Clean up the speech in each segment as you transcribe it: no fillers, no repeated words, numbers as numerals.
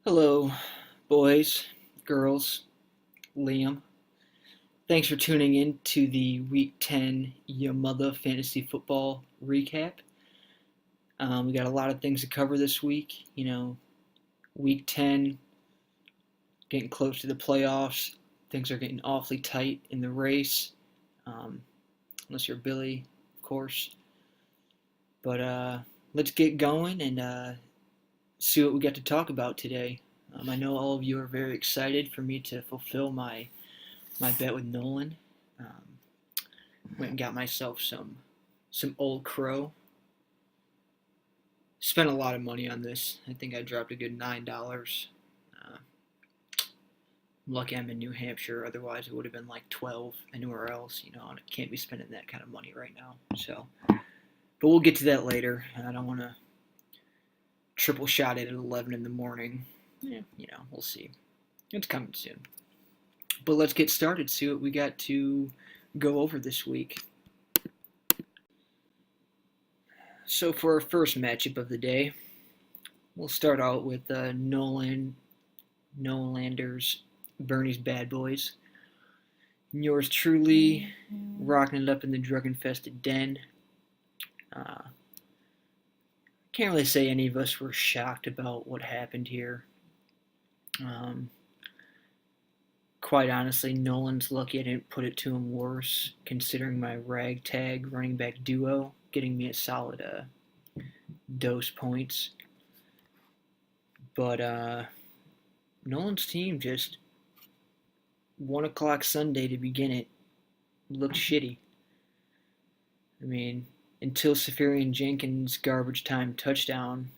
Hello, boys, girls, Liam. Thanks for tuning in to the Week 10 Your Mother Fantasy Football recap. We got a lot of things to cover this week. Week 10, getting close to the playoffs. Things are getting awfully tight in the race, um, unless you're Billy, of course. But let's get going and see what we got to talk about today. I know all of you are very excited for me to fulfill my bet with Nolan. Um, Went and got myself some Old Crow. Spent a lot of money on this. I think I dropped a good $9. I'm lucky I'm in New Hampshire. Otherwise, it would have been like 12 anywhere else. And I can't be spending that kind of money right now. But we'll get to that later. I don't want to triple shot it at 11 in the morning. Yeah, we'll see. It's coming soon. But let's get started. See what we got to go over this week. So for our first matchup of the day, we'll start out with Nolander's Bernie's Bad Boys. And yours truly, rocking it up in the drug-infested den. Can't really say any of us were shocked about what happened here. Quite honestly, Nolan's lucky I didn't put it to him worse, considering my ragtag running back duo getting me a solid dose points. But Nolan's team just 1 o'clock Sunday to begin it looked shitty. I mean, until Safarian Jenkins' garbage time touchdown,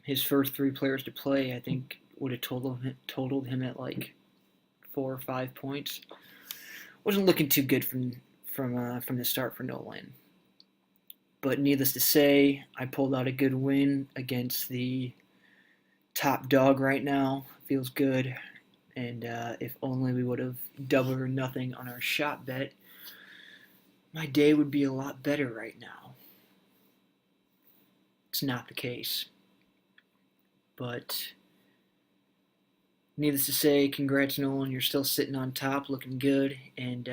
his first 3 players to play, I think, would have totaled him at like 4 or 5 points. Wasn't looking too good from the start for Nolan. But needless to say, I pulled out a good win against the top dog right now. Feels good. And if only we would have double or nothing on our shot bet, my day would be a lot better right now. It's not the case. But needless to say, congrats, Nolan. You're still sitting on top, looking good. And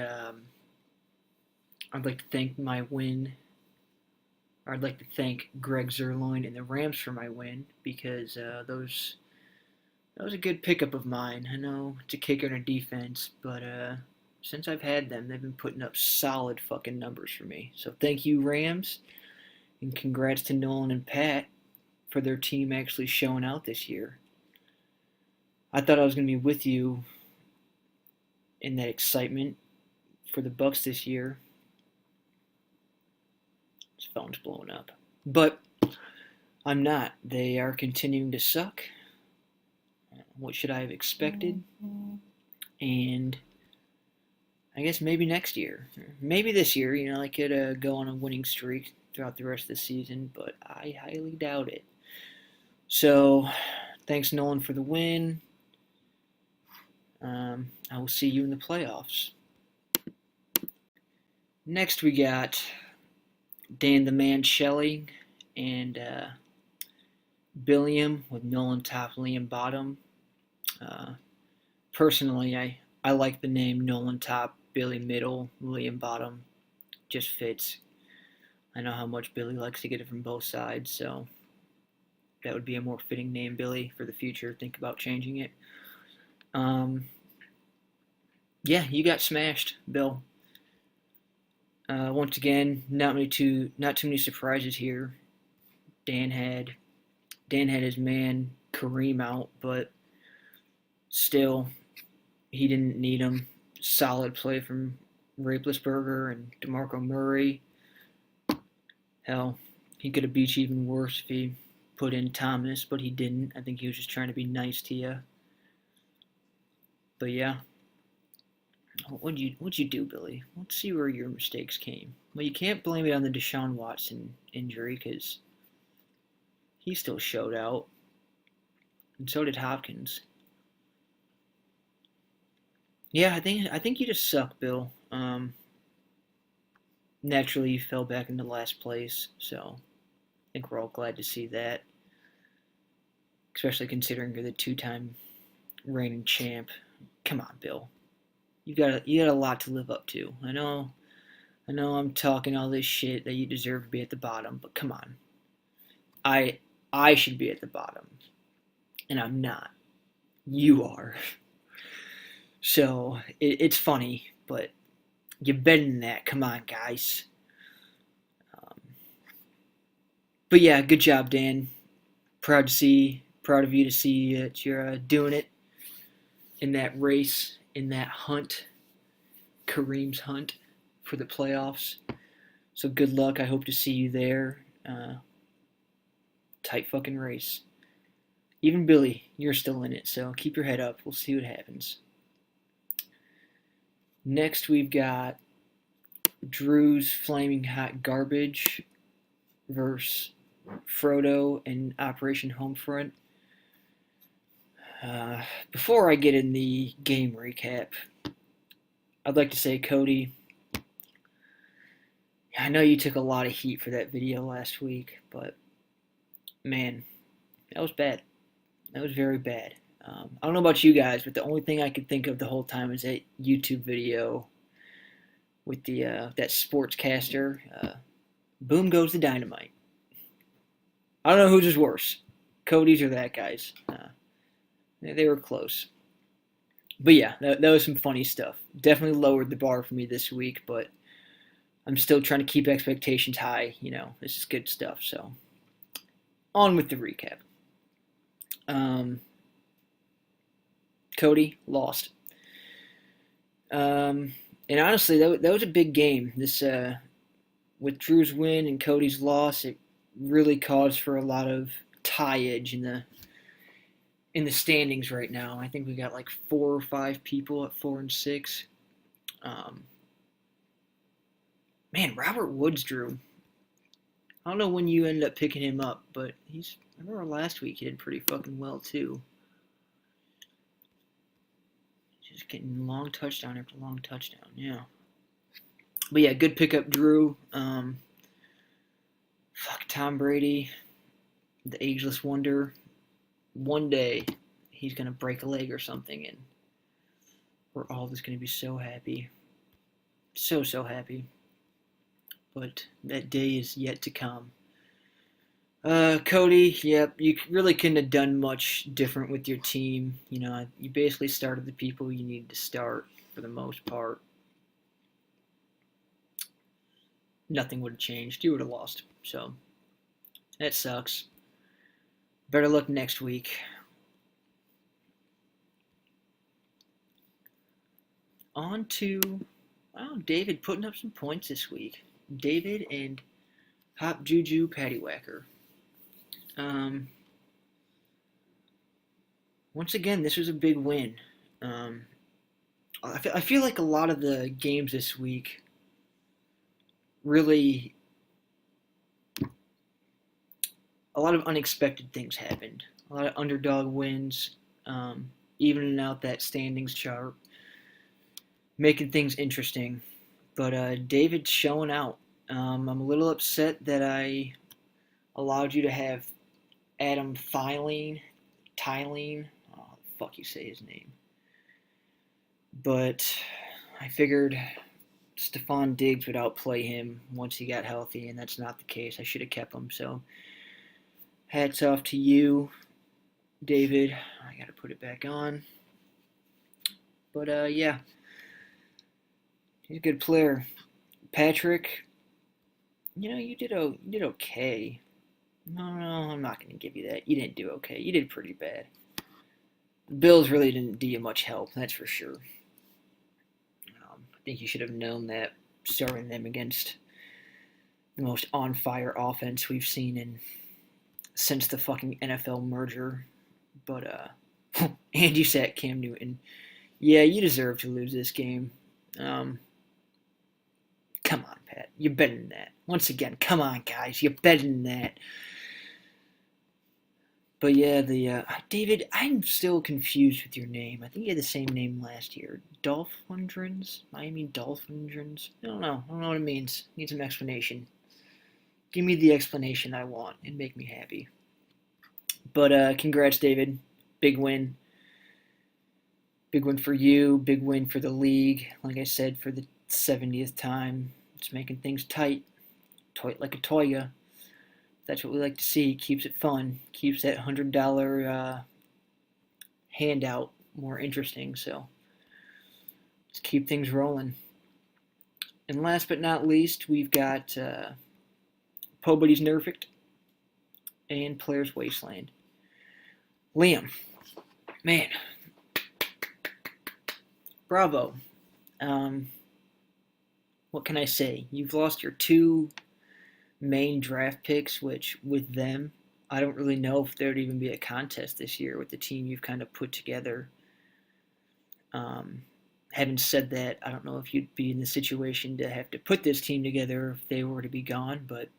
I'd like to thank my win. I'd like to thank Greg Zerloin and the Rams for my win because that was a good pickup of mine. I know it's a kicker and a defense, but since I've had them, they've been putting up solid fucking numbers for me. So thank you, Rams, and congrats to Nolan and Pat for their team actually showing out this year. I thought I was going to be with you in that excitement for the Bucks this year. His phone's blowing up. But I'm not. They are continuing to suck. What should I have expected? And I guess maybe next year. Maybe this year, I could go on a winning streak throughout the rest of the season, but I highly doubt it. So, thanks, Nolan, for the win. I will see you in the playoffs. Next, we got Dan the Man Shelley and Billiam with Nolan top, Liam bottom. Personally, I like the name Nolan top, Billy middle, Liam bottom. Just fits. I know how much Billy likes to get it from both sides, so that would be a more fitting name, Billy, for the future. Think about changing it. Yeah, you got smashed, Bill. Once again, not too many surprises here. Dan had his man Kareem out, but still, he didn't need him. Solid play from Raplesberger and DeMarco Murray. Hell, he could have beat you even worse if he put in Thomas, but he didn't. I think he was just trying to be nice to you. But yeah. What'd you do, Billy? Let's see where your mistakes came. Well, you can't blame it on the Deshaun Watson injury because he still showed out, and so did Hopkins. Yeah, I think you just suck, Bill. Naturally, you fell back into last place, so I think we're all glad to see that. especially considering you're the two-time reigning champ. Come on, Bill. You got a lot to live up to. I know I'm talking all this shit that you deserve to be at the bottom, but come on. I should be at the bottom, and I'm not. You are. So it's funny, but you're better than that. Come on, guys. Um, but yeah, good job, Dan. Proud of you to see that you're doing it in that race, in that hunt, Kareem's hunt for the playoffs. So good luck. I hope to see you there. Tight fucking race. Even Billy, you're still in it, so keep your head up. We'll see what happens. Next, we've got Drew's Flaming Hot Garbage versus Frodo in Operation Homefront. Before I get in the game recap, I'd like to say, Cody, I know you took a lot of heat for that video last week, but man, that was bad. That was very bad. I don't know about you guys, but the only thing I could think of the whole time is that YouTube video with the that sportscaster. Boom goes the dynamite. I don't know whose is worse, Cody's or that guy's. They were close. But yeah, that was some funny stuff. Definitely lowered the bar for me this week, but I'm still trying to keep expectations high. This is good stuff. So on with the recap. Cody lost. And honestly, that was a big game. This with Drew's win and Cody's loss, it really caused for a lot of tie-edge in the standings right now. I think we got like 4 or 5 people at 4 and 6. Man, Robert Woods, Drew. I don't know when you ended up picking him up, but I remember last week he did pretty fucking well too. Just getting long touchdown after long touchdown, yeah. But yeah, good pickup, Drew. Fuck Tom Brady, the ageless wonder. One day he's gonna break a leg or something, and we're all just gonna be so happy, so happy. But that day is yet to come. Cody, yep, you really couldn't have done much different with your team. You basically started the people you needed to start for the most part. Nothing would have changed. You would have lost. So, that sucks. Better luck next week. On to, David putting up some points this week. David and Hop Juju Paddywhacker. Once again, this was a big win. I feel like a lot of the games this week really, a lot of unexpected things happened. A lot of underdog wins, evening out that standings chart, making things interesting. But David's showing out. I'm a little upset that I allowed you to have Adam Tylene, oh, fuck you say his name. But I figured Stephon Diggs would outplay him once he got healthy, and that's not the case. I should have kept him. So hats off to you, David. I got to put it back on. But yeah, he's a good player. Patrick, you did okay. No, I'm not going to give you that. You didn't do okay. You did pretty bad. The Bills really didn't do you much help, that's for sure. I think you should have known that starting them against the most on-fire offense we've seen since the fucking NFL merger. But and you sat Cam Newton. Yeah, you deserve to lose this game. Come on, Pat. You're better than that. Once again, come on, guys. You're better than that. But yeah, David, I'm still confused with your name. I think you had the same name last year. Dolphindrons? Miami Dolphindrons? I don't know what it means. Need some explanation. Give me the explanation I want and make me happy. But congrats, David. Big win. Big win for you. Big win for the league. Like I said, for the 70th time. It's making things tight. Tight like a toya. That's what we like to see. Keeps it fun. Keeps that $100 handout more interesting. So let's keep things rolling. And last but not least, we've got Po Buddy's Nerfect and Players Wasteland. Liam, man, bravo. What can I say? You've lost your two main draft picks, which with them, I don't really know if there would even be a contest this year with the team you've kind of put together. Having said that, I don't know if you'd be in the situation to have to put this team together if they were to be gone, but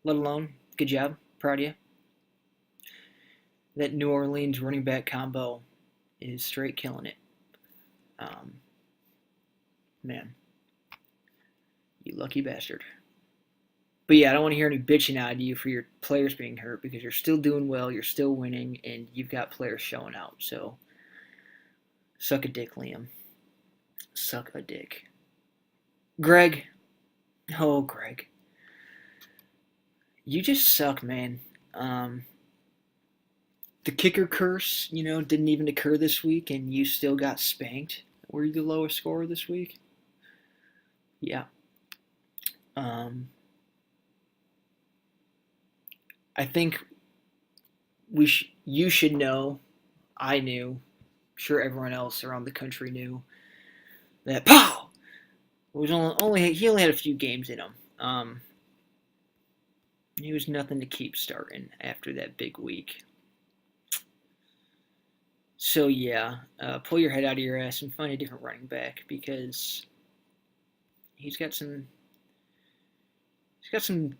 let alone, good job, proud of you. That New Orleans running back combo is straight killing it. Man, you lucky bastard. But yeah, I don't want to hear any bitching out of you for your players being hurt because you're still doing well, you're still winning, and you've got players showing out. So, suck a dick, Liam. Suck a dick. Greg. Oh, Greg. You just suck, man. The kicker curse, didn't even occur this week, and you still got spanked. Were you the lowest scorer this week? Yeah. I think you should know. I knew. I'm sure everyone else around the country knew that. Pow! He only had a few games in him. He was nothing to keep starting after that big week. So yeah, pull your head out of your ass and find a different running back because he's got some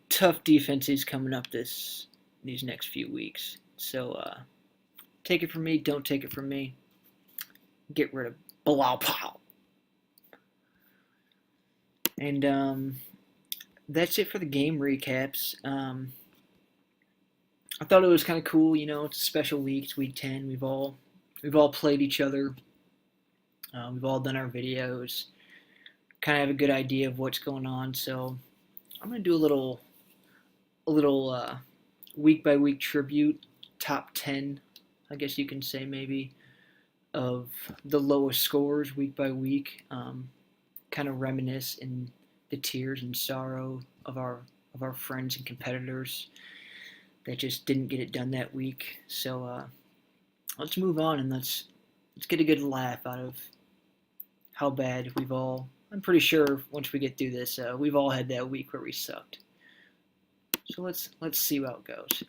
tough defenses coming up these next few weeks. So take it from me, don't take it from me. Get rid of Bilal Powell. And that's it for the game recaps. I thought it was kind of cool. It's a special week. It's week 10. We've all played each other. We've all done our videos. Kind of have a good idea of what's going on. So I'm gonna do a little week by week tribute, top 10, I guess you can say maybe, of the lowest scores week by week. Kind of reminisce in the tears and sorrow of our friends and competitors that just didn't get it done that week. So let's move on and let's get a good laugh out of how bad we've all. I'm pretty sure once we get through this, we've all had that week where we sucked. So let's see how it goes.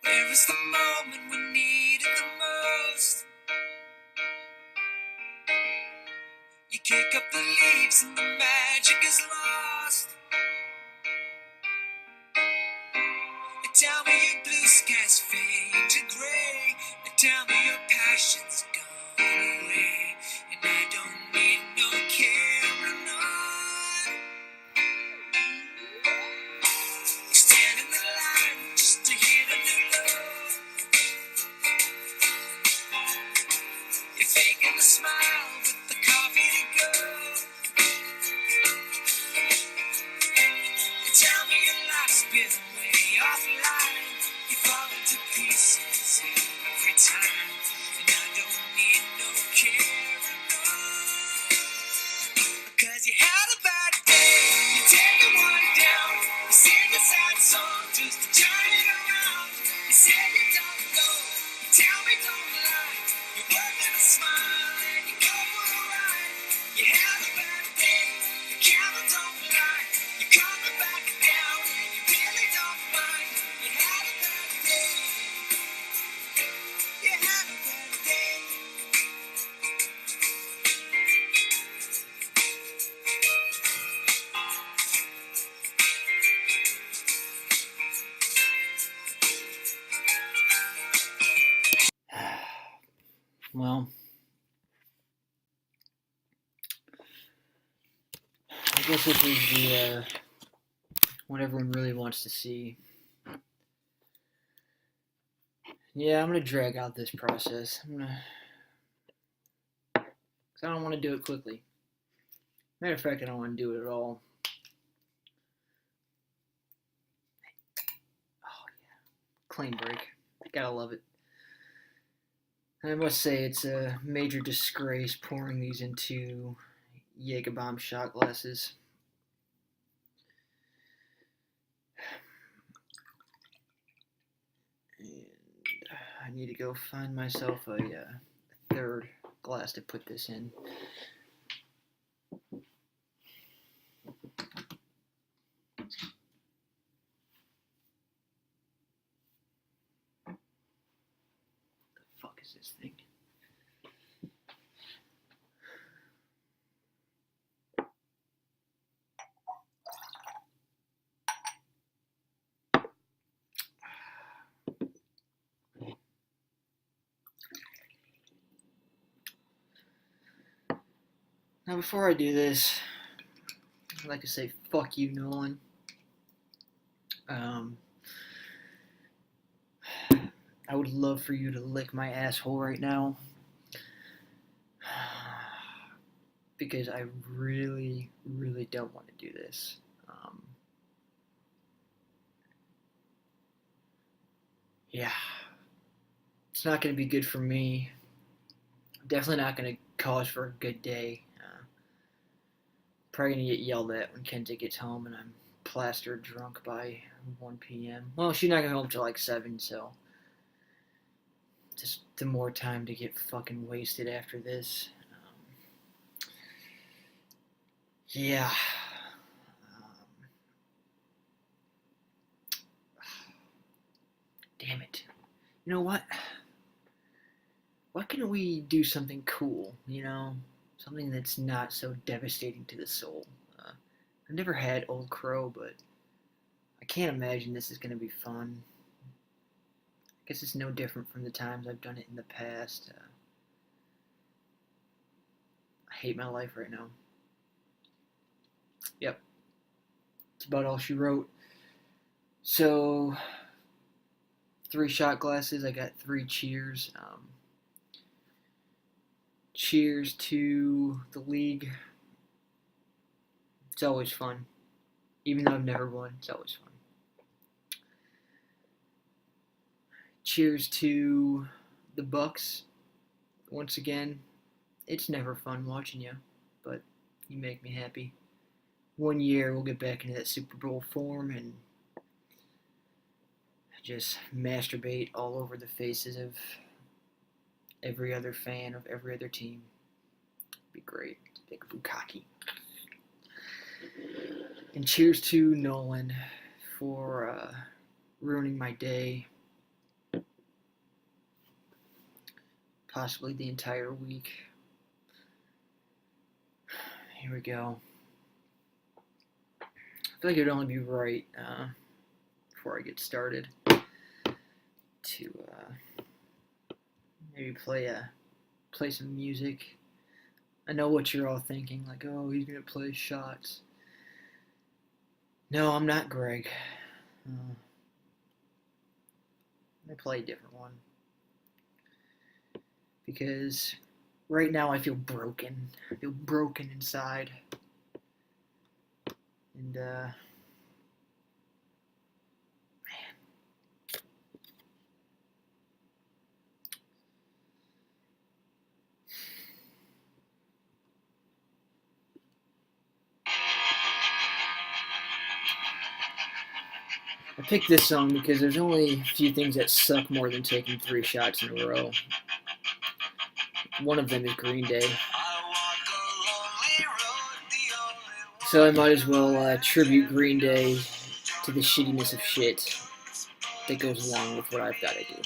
Where is the moment we need it the most? You kick up the leaves and the magic is lost. And tell me your blue skies fade to gray. And tell me your passion's gone away. And I don't need no carrying on. You stand in the line just to hit a new low. You're faking a smile with the coffee to go. And tell me your life's been way offline. You fall into pieces every time. And I don't need no carrying on. Cause you had a bad day, you take one down. You sing a sad song just to turn it around. You said you don't know, you tell me don't lie. You're working a smile and you go for a ride. You had a bad day, the camera don't lie. You're coming back down and you really don't mind. You had a bad day, you had a bad day. guess this is the what everyone really wants to see. Yeah, I'm gonna drag out this process. Cause I don't want to do it quickly. Matter of fact, I don't want to do it at all. Oh yeah, clean break. Gotta love it. I must say it's a major disgrace pouring these into Jägerbomb shot glasses. And I need to go find myself a third glass to put this in. The fuck is this thing? Now, before I do this, I'd like to say fuck you, Nolan. I would love for you to lick my asshole right now. Because I really, really don't want to do this. Yeah. It's not going to be good for me. Definitely not going to cause for a good day. Probably going to get yelled at when Kenta gets home and I'm plastered drunk by 1 p.m. Well, she's not going to home till like 7, so just the more time to get fucking wasted after this. Yeah. Damn it. You know what? Why can't we do something cool, you know? Something that's not so devastating to the soul. I've never had Old Crow, but I can't imagine this is going to be fun. I guess it's no different from the times I've done it in the past. I hate my life right now. Yep. That's about all she wrote. So, 3 shot glasses. I got 3 cheers. Cheers to the league. It's always fun. Even though I've never won, it's always fun. Cheers to the Bucks. Once again, it's never fun watching you, but you make me happy. One year we'll get back into that Super Bowl form and just masturbate all over the faces of every other fan of every other team. It'd be great. Big bukkake. And cheers to Nolan for ruining my day. Possibly the entire week. Here we go. I feel like it would only be right before I get started to maybe play some music. I know what you're all thinking, like, oh, he's gonna play shots. No, I'm not Greg. I'm gonna play a different one. Because right now I feel broken. I feel broken inside. And, man. I picked this song because there's only a few things that suck more than taking 3 shots in a row. One of them is Green Day. So I might as well tribute Green Day to the shittiness of shit that goes along with what I've got to do.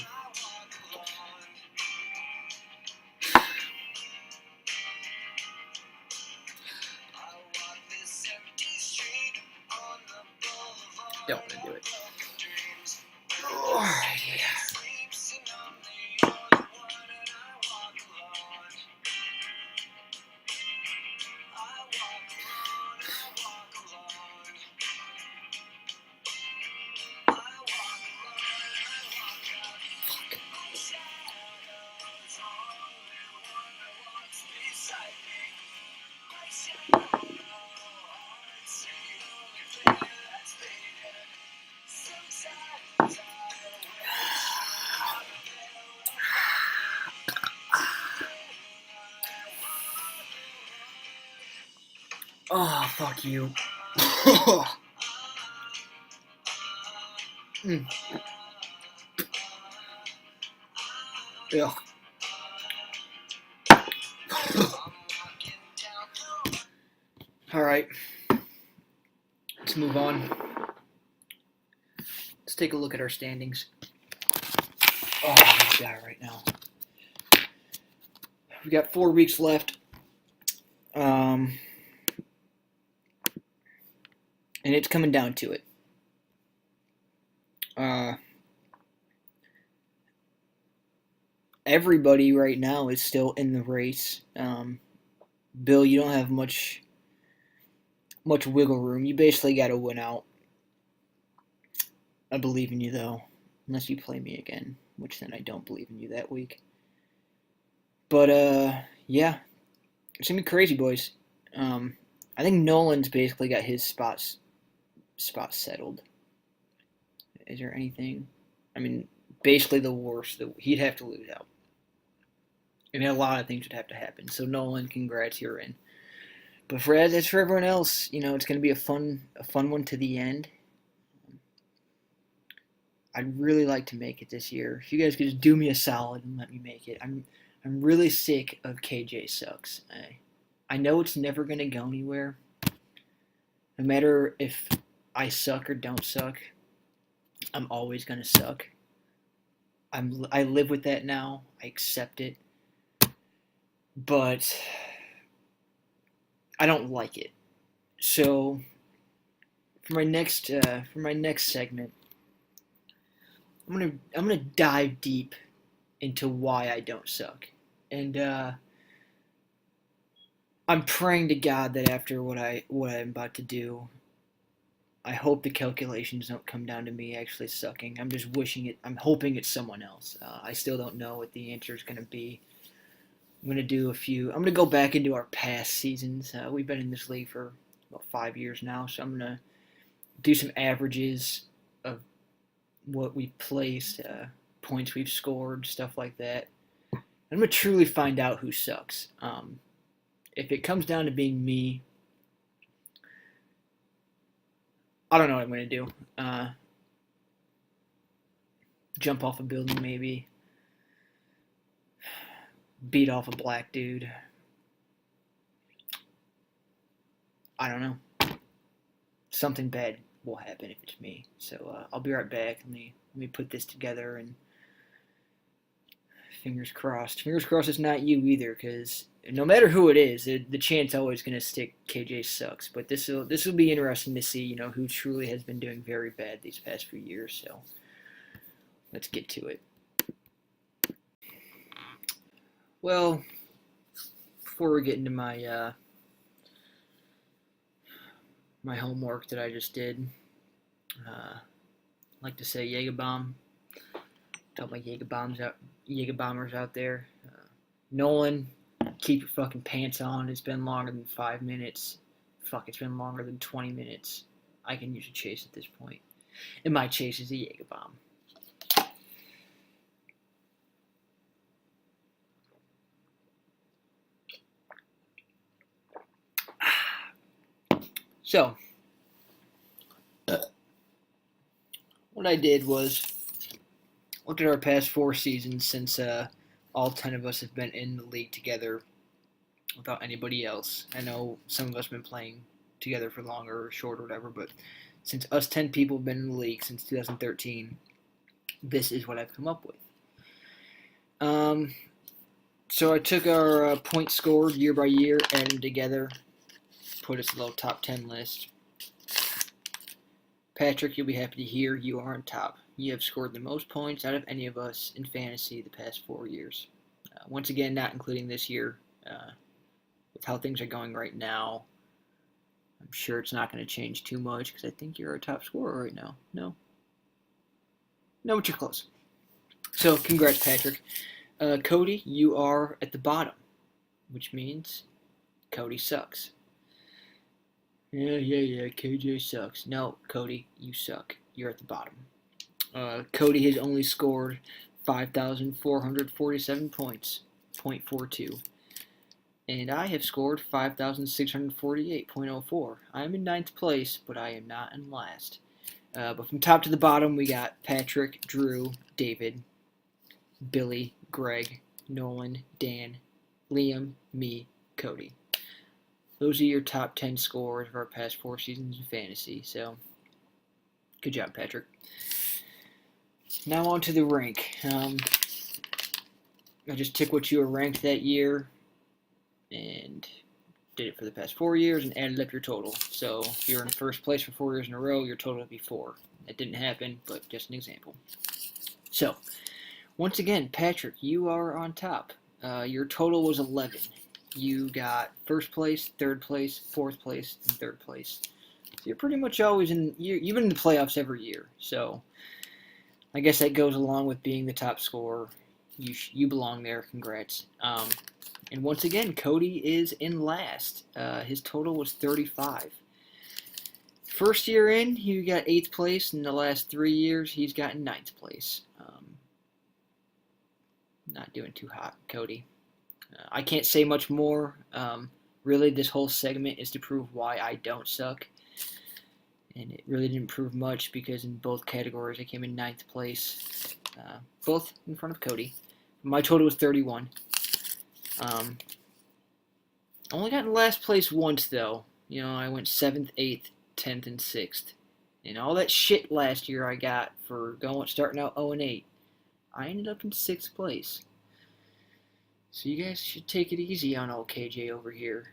Don't want to do it. Alright, yeah. Oh, fuck you. mm. Ugh. All right. Let's move on. Let's take a look at our standings. Oh, I'm gonna die right now. We got 4 weeks left. And it's coming down to it. Everybody right now is still in the race. Bill, you don't have much wiggle room. You basically got to win out. I believe in you, though, unless you play me again, which then I don't believe in you that week. But, yeah, it's going to be crazy, boys. I think Nolan's basically got his spots settled. Is there anything? I mean, basically the worst. He'd have to lose out. I mean, a lot of things would have to happen. So Nolan, congrats, you're in. But as for everyone else, it's going to be a fun one to the end. I'd really like to make it this year. If you guys could just do me a solid and let me make it. I'm really sick of KJ sucks. I know it's never going to go anywhere. No matter if I suck or don't suck, I'm always going to suck. I live with that now. I accept it. But I don't like it. So for my next segment, I'm gonna dive deep into why I don't suck, and I'm praying to God that after what I'm about to do, I hope the calculations don't come down to me actually sucking. I'm just wishing it. I'm hoping it's someone else. I still don't know what the answer is gonna be. I'm gonna go back into our past seasons. We've been in this league for about 5 years now, so I'm gonna do some averages of what we've placed, points we've scored, stuff like that. I'm gonna truly find out who sucks. If it comes down to being me, I don't know what I'm gonna do. Jump off a building, maybe. Beat off a black dude. I don't know. Something bad will happen if it's me. So I'll be right back. Let me put this together, and fingers crossed. Fingers crossed it's not you either, because no matter who it is, the chance always going to stick KJ sucks. But this will be interesting to see, who truly has been doing very bad these past few years. So let's get to it. Well, before we get into my my homework that I just did, I'd like to say Jägerbomb. Tell my Jägerbombers out there. Nolan, keep your fucking pants on. It's been longer than 5 minutes. Fuck, it's been longer than 20 minutes. I can use a chase at this point. And my chase is a Jägerbomb. So, what I did was looked at our past 4 seasons since all 10 of us have been in the league together without anybody else. I know some of us have been playing together for longer or short or whatever, but since us 10 people have been in the league since 2013, this is what I've come up with. So I took our points scored year by year, added them together, put us a little top 10 list. Patrick, you'll be happy to hear you are on top. You have scored the most points out of any of us in fantasy the past 4 years. Once again, not including this year. With how things are going right now, I'm sure it's not going to change too much because I think you're our top scorer right now. No, but you're close. So, congrats, Patrick. Cody, you are at the bottom, which means Cody sucks. Yeah, KJ sucks. No, Cody, you suck. You're at the bottom. Cody has only scored 5,447 points, .42. and I have scored 5,648.04. I am in ninth place, but I am not in last. But from top to the bottom, we got Patrick, Drew, David, Billy, Greg, Nolan, Dan, Liam, me, Cody. Those are your top 10 scores of our past 4 seasons of fantasy. So, good job, Patrick. Now on to the rank. I just took what you were ranked that year and did it for the past 4 years and added up your total. So if you're in first place for 4 years in a row, your total would be 4. That didn't happen, but just an example. So, once again, Patrick, you are on top. Your total was 11. You got first place, third place, fourth place, and third place. So you're pretty much always you've been in the playoffs every year. So I guess that goes along with being the top scorer. You belong there. Congrats. And once again, Cody is in last. His total was 35. First year in, he got 8th place. In the last 3 years, he's gotten 9th place. Not doing too hot, Cody. I can't say much more. Really, this whole segment is to prove why I don't suck. And it really didn't prove much because in both categories I came in 9th place. Both in front of Cody. My total was 31. Only got in last place once, though. You know, I went 7th, 8th, 10th, and 6th. And all that shit last year I got for starting out 0-8. I ended up in 6th place. So you guys should take it easy on old KJ over here.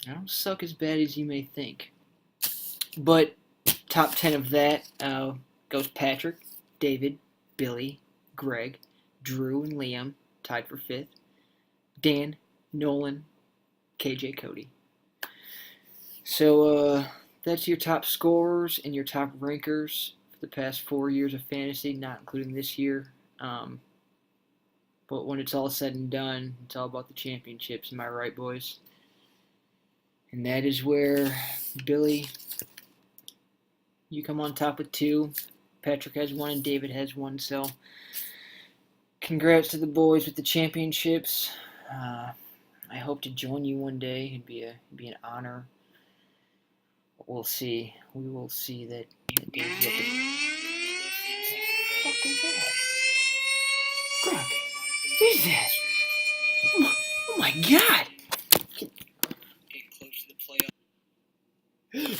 I don't suck as bad as you may think. But top 10 of that goes Patrick, David, Billy, Greg, Drew, and Liam, tied for 5th. Dan, Nolan, KJ, Cody. So that's your top scorers and your top rankers for the past 4 years of fantasy, not including this year. But when it's all said and done, it's all about the championships. Am I right, boys? And that is where, Billy, you come on top with 2. Patrick has 1 and David has 1. So congrats to the boys with the championships. I hope to join you one day. It'd be an honor. We'll see. We will see that. What is that? Greg, what is that? Oh my God!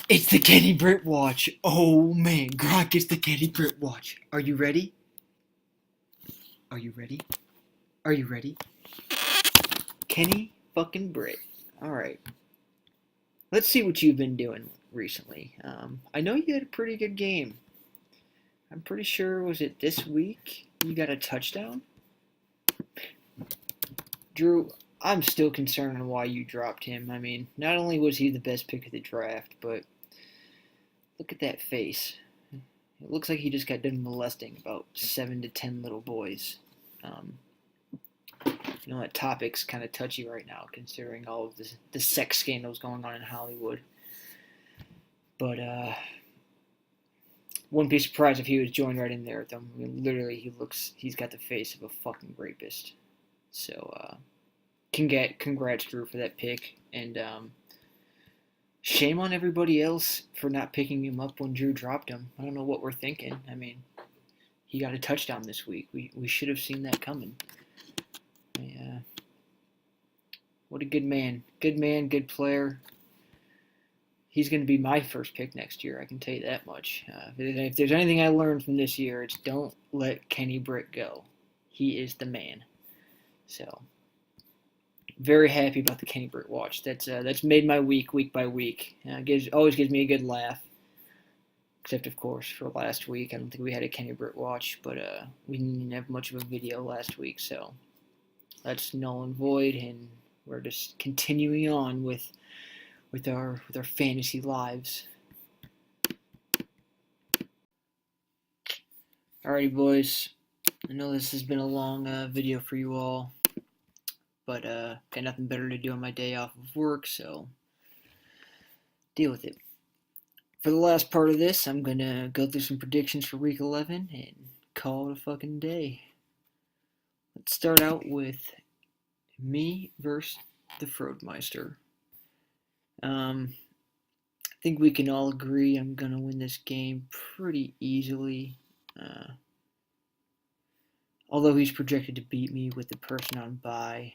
It's the Kenny Britt watch. Oh man, Gronk, it's the Kenny Britt watch. Are you ready? Are you ready? Are you ready? Kenny fucking Britt. Alright. Let's see what you've been doing recently. I know you had a pretty good game. I'm pretty sure, was it this week you got a touchdown? Drew, I'm still concerned on why you dropped him. I mean, not only was he the best pick of the draft, but look at that face. It looks like he just got done molesting about 7 to 10 little boys. You know, that topic's kind of touchy right now, considering all of the sex scandals going on in Hollywood. But wouldn't be surprised if he was joined right in there with them. I mean, literally, he's got the face of a fucking rapist. So, congrats, Drew, for that pick. And shame on everybody else for not picking him up when Drew dropped him. I don't know what we're thinking. I mean, he got a touchdown this week. We should have seen that coming. What a good man. Good player. He's going to be my first pick next year, I can tell you that much. If there's anything I learned from this year, it's don't let Kenny Britt go. He is the man. So, very happy about the Kenny Britt watch. That's made my week by week. Always gives me a good laugh. Except, of course, for last week. I don't think we had a Kenny Britt watch, but we didn't have much of a video last week, so that's null and void, and we're just continuing on with our fantasy lives. Alrighty, boys. I know this has been a long video for you all, but got nothing better to do on my day off of work, so deal with it. For the last part of this, I'm going to go through some predictions for Week 11 and call it a fucking day. Let's start out with me versus the Froedmeister. I think we can all agree I'm going to win this game pretty easily. Although he's projected to beat me with the person on bye.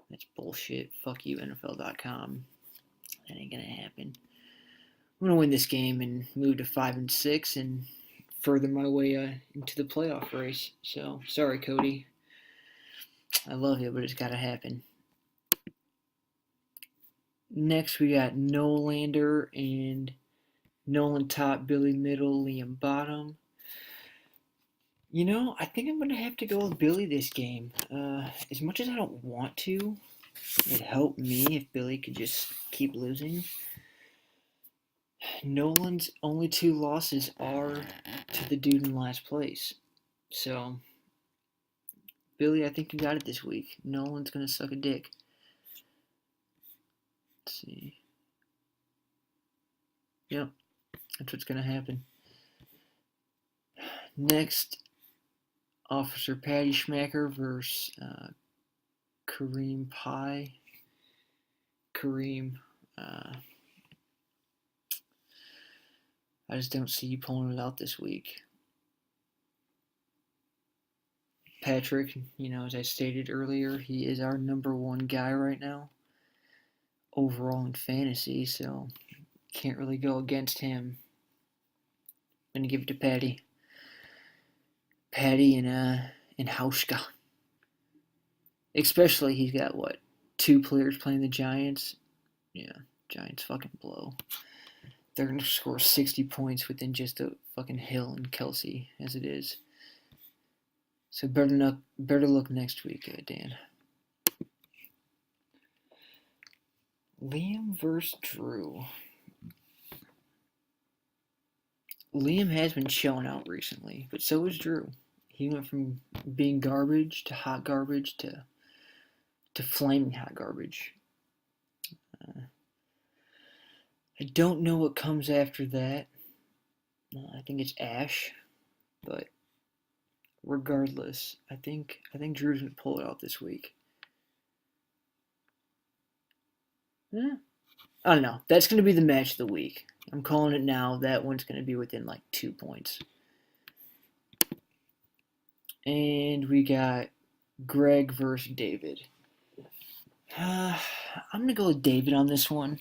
That's bullshit. Fuck you, NFL.com. That ain't going to happen. I'm going to win this game and move to 5-6 and further my way into the playoff race. So, sorry, Cody. I love you, but it's got to happen. Next, we got Nolander and Nolan top, Billy middle, Liam bottom. You know, I think I'm going to have to go with Billy this game. As much as I don't want to, it'd help me if Billy could just keep losing. Nolan's only 2 losses are to the dude in last place. So, Billy, I think you got it this week. Nolan's going to suck a dick. Let's see. Yep, that's what's going to happen. Next, Officer Patty Schmacker versus Kareem Pie. Kareem, I just don't see you pulling it out this week. Patrick, as I stated earlier, he is our number 1 guy right now overall in fantasy, so can't really go against him. I'm going to give it to Patty. Patty and Hauschka. Especially he's got, 2 players playing the Giants? Yeah, Giants fucking blow. They're going to score 60 points within just a fucking Hill and Kelsey, as it is. So better look next week, Dan. Liam versus Drew. Liam has been showing out recently, but so is Drew. He went from being garbage to hot garbage to flaming hot garbage. I don't know what comes after that. I think it's Ash, but regardless, I think Drew's gonna pull it out this week. Yeah. I don't know. That's gonna be the match of the week. I'm calling it now. That one's gonna be within 2 points. And we got Greg versus David. I'm gonna go with David on this one.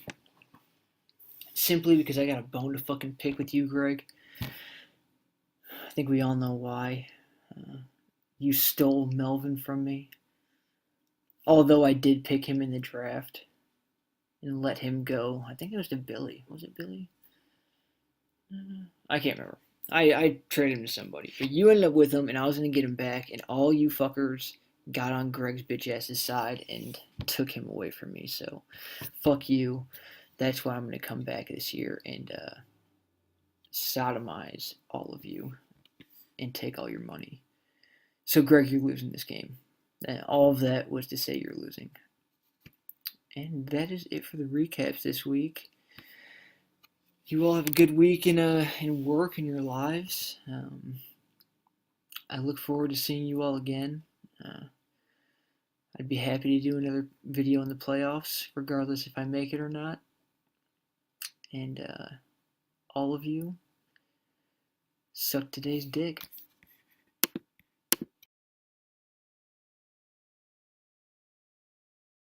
Simply because I got a bone to fucking pick with you, Greg. I think we all know why. You stole Melvin from me. Although I did pick him in the draft and let him go. I think it was to Billy. Was it Billy? I can't remember. I traded him to somebody. But you ended up with him, and I was going to get him back, and all you fuckers got on Greg's bitch ass's side and took him away from me. So, fuck you. That's why I'm going to come back this year and sodomize all of you and take all your money. So, Greg, you're losing this game. And all of that was to say you're losing. And that is it for the recaps this week. You all have a good week in work and your lives. I look forward to seeing you all again. I'd be happy to do another video in the playoffs, regardless if I make it or not. And all of you, suck today's dick.